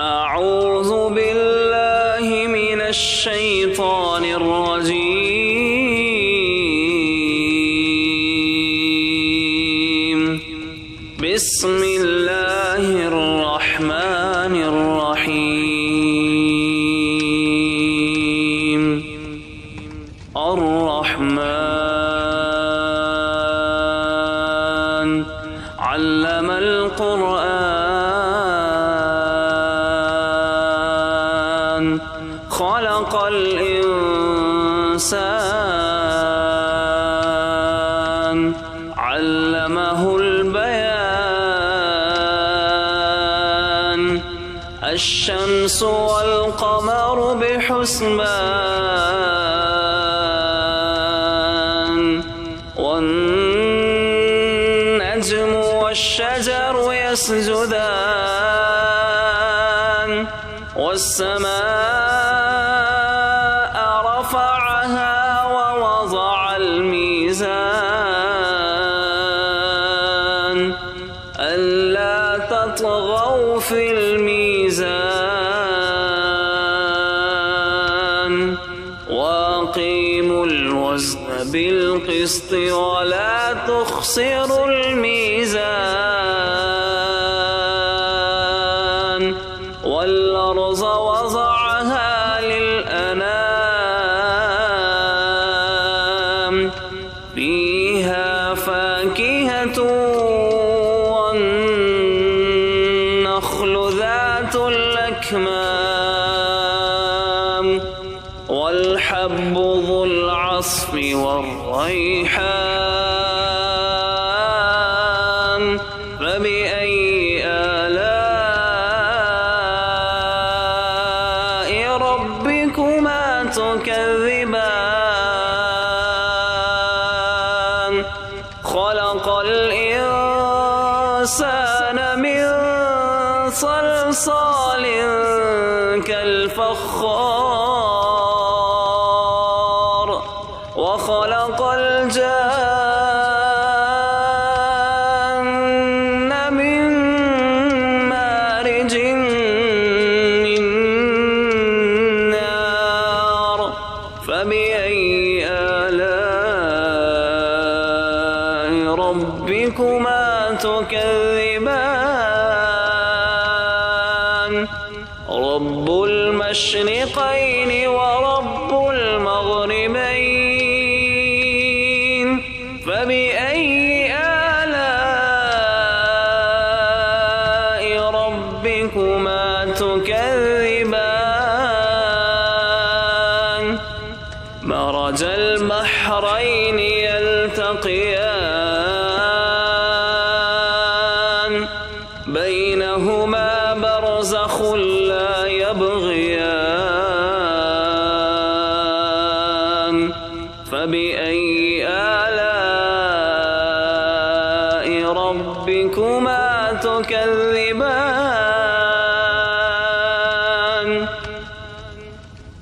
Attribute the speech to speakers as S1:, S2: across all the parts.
S1: أعوذ بالله من الشيطان الرجيم. بسم الله الرحمن الرحيم. الرحمن علم القرآن خلق الإنسان علمه البيان. الشمس والقمر بحسبان والنجم والشجر يسجدان والسماء رفعها ووضع الميزان ألا تطغوا في الميزان وأقيموا الوزن بالقسط ولا تخسروا الميزان. والأرض وضعها للأنام فيها فاكهة والنخل ذات الأكمام والحب ذو العصف والريحان. فبأي آلاء ربكما تكذبان؟ خلق الإنسان من صلصال كالفخار وخلق الجان من مارج من نار. فبأي آلاء ربكما تكذبان؟ رب المشرقين ورب المغربين. فبأي آلاء ربكما تكذبان؟ مرج البحرين يلتقيان بينهما برزخ لا يبغيان. فبأي آلاء ربكما تكذبان؟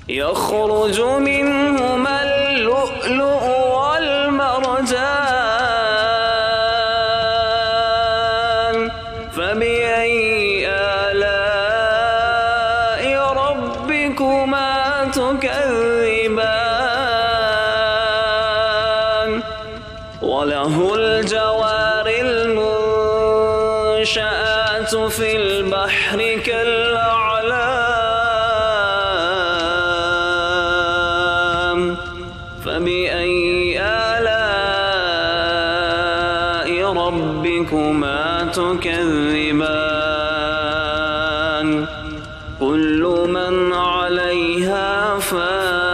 S1: يخرج منهما اللؤلؤ والمرجان. فبأي آلاء ربكما تكذبان؟ وله الجوار المنشآت في البحر كالأعلام. فبأي آلاء ربكما تكذبان؟ كل من عليها فان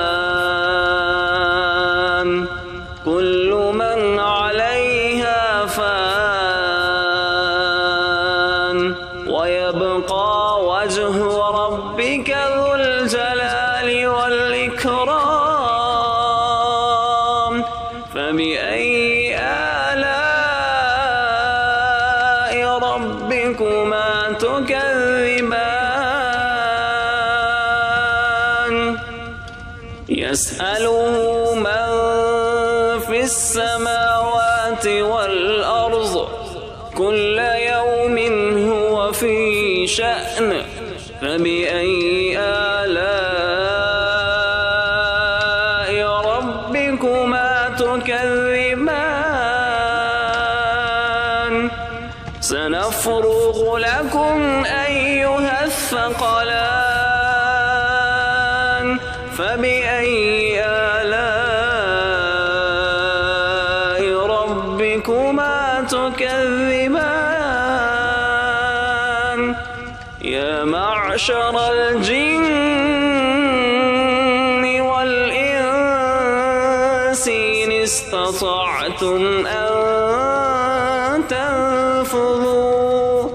S1: كل من عليها فان ويبقى وجه ربك ذو الجلال والإكرام. فبأي آلاء ربكما تكذبان؟ يسأله من في السماوات والأرض كل يوم هو في شأن فبأي آلاء ربكما تكذبان سنفرغ لكم أيها الثقلان فبأي آلاء ربكما تكذبان يا معشر الجن والإنس إن استطعتم أن تنفذوا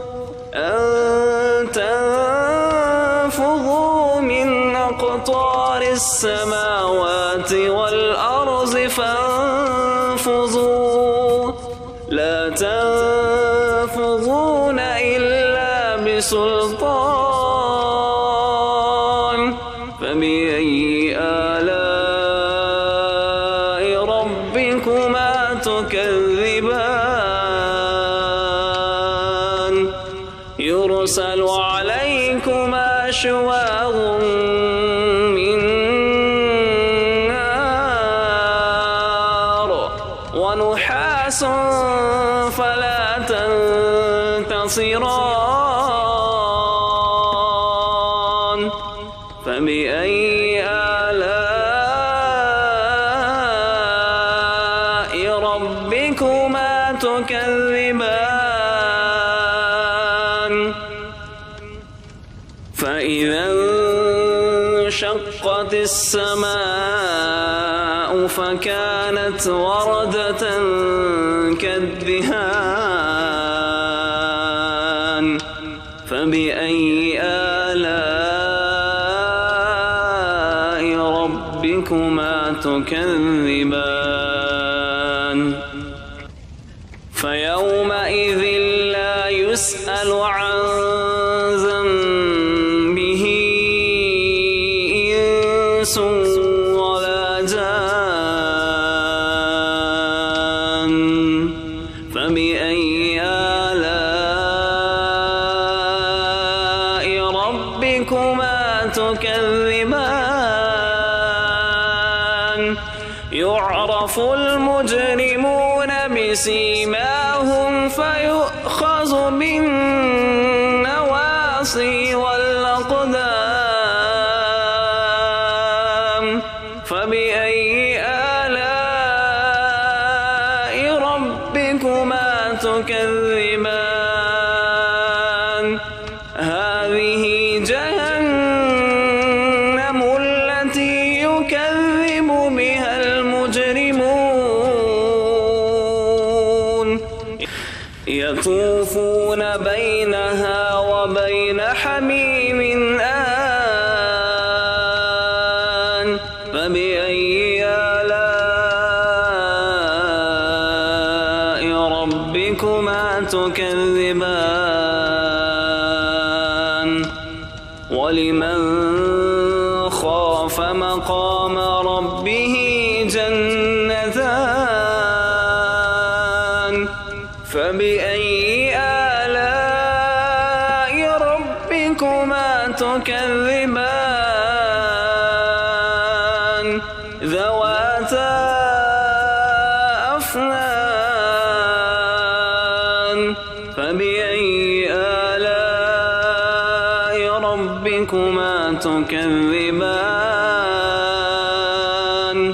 S1: من أقطار السماوات والأرض فانفذوا لا تنفذون إلا بسلطان فبأي آلاء ربكما تكذبان يرسل عليكما شواظ من نار ونحاس فلا تنتصران فبأي آلاء ربكما تكذبان فإذا انشقت السماء فكانت وردة كالدهان فبأي آلاء ربكما تكذبان فيومئذ لا يسأل عن ذنبه إنس ولا جان فبأي آلاء ربكما تكذبان يعرف المجرمون بسيماهم فيؤخذ بالنواصي والأقدام فبأي آلاء ربكما تكذبان هذه جهنم التي يكذب بها المجرمون يطوفون بينها وبين حميم آن فبأي آلاء ربكما تكذبان ولمن خاف مقام ربه جنتان فبأي آلاء ربكما تكذبان ذواتا أفنان فبأي آلاء ربكما تكذبان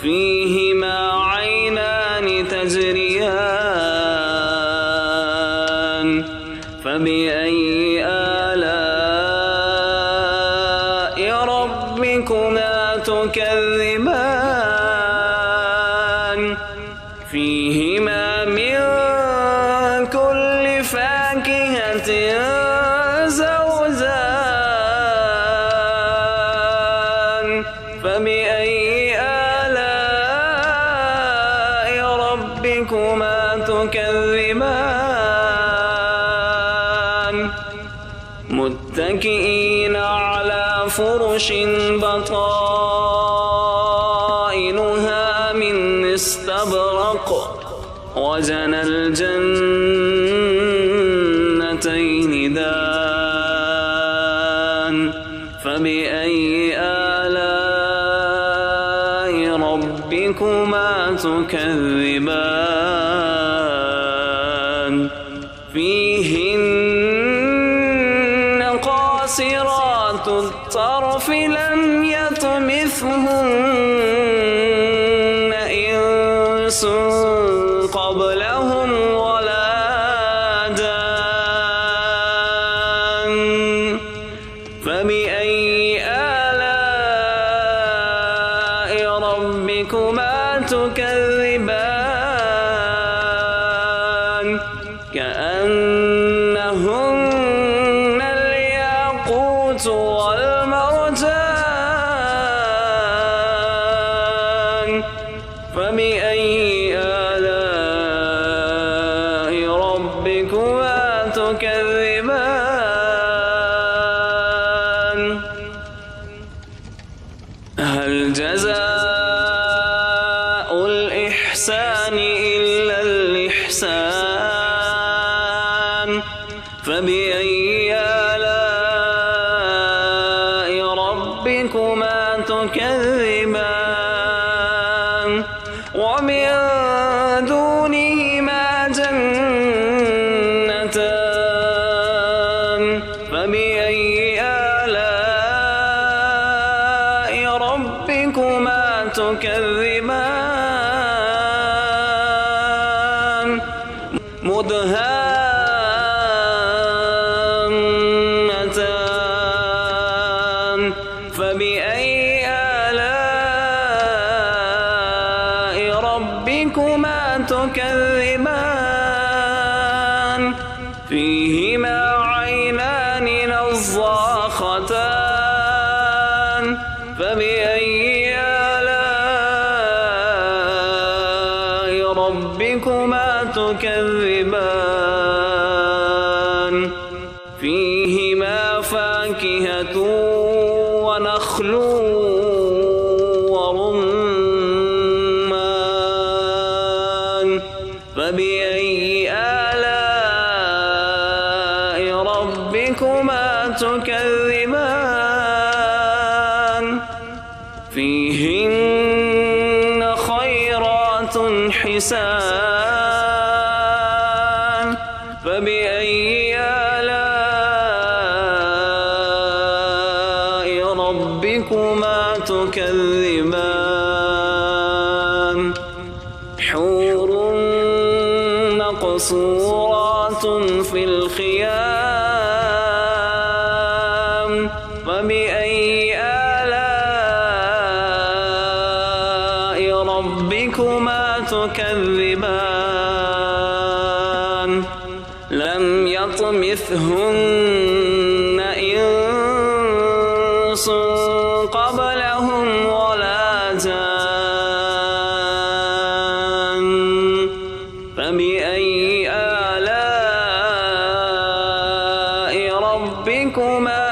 S1: فيهما عينان تجريان فبأي آلاء ربكما تكذبان فيهما من كل فاكهة زوجان فبأي آلاء ربكما تكذبان متكئين على فرش بطائنها من استبرق وجنى الجنتين دان فبأي آلاء ربكما تكذبان فيهن قاصرات الطرف لم يطمثهن إنس قبلهم ولا جان فبأي آلاء ربكما تكذبان كأنهن الياقوت والمرجان فبأي آلاء ربكما تكذبان هل جزاء الإحسان إلا الإحسان فبأي آلاء ربكما تكذبان ومن دونهما جنتان فبأي آلاء ربكما تكذبان مدهامتان فبأي آلاء ربكما تكذبان فيهما عينان نضاختان فبأي آلاء ربكما تكذبان فيهما فاكهة ونخل ورمان فبأي آلاء ربكما تكذبان فيهن خيرات حسان فبأي آلاء ربكما تكذبان حور مقصورات في الخيام فبأي آلاء ربكما تكذبان لم يطمثهن إنس قبلهم ولا جان فبأي آلاء ربكما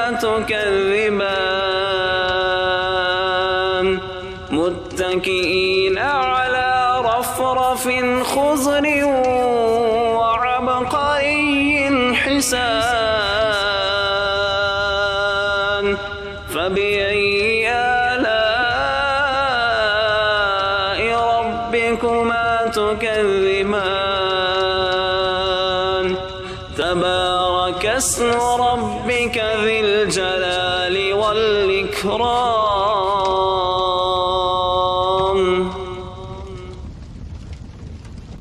S1: تكذبان متكئين على رفرف خضر وعبقري حسان فبأي آلاء ربكما تكذبان تبارك اسم ربك ذي الجلال والإكرام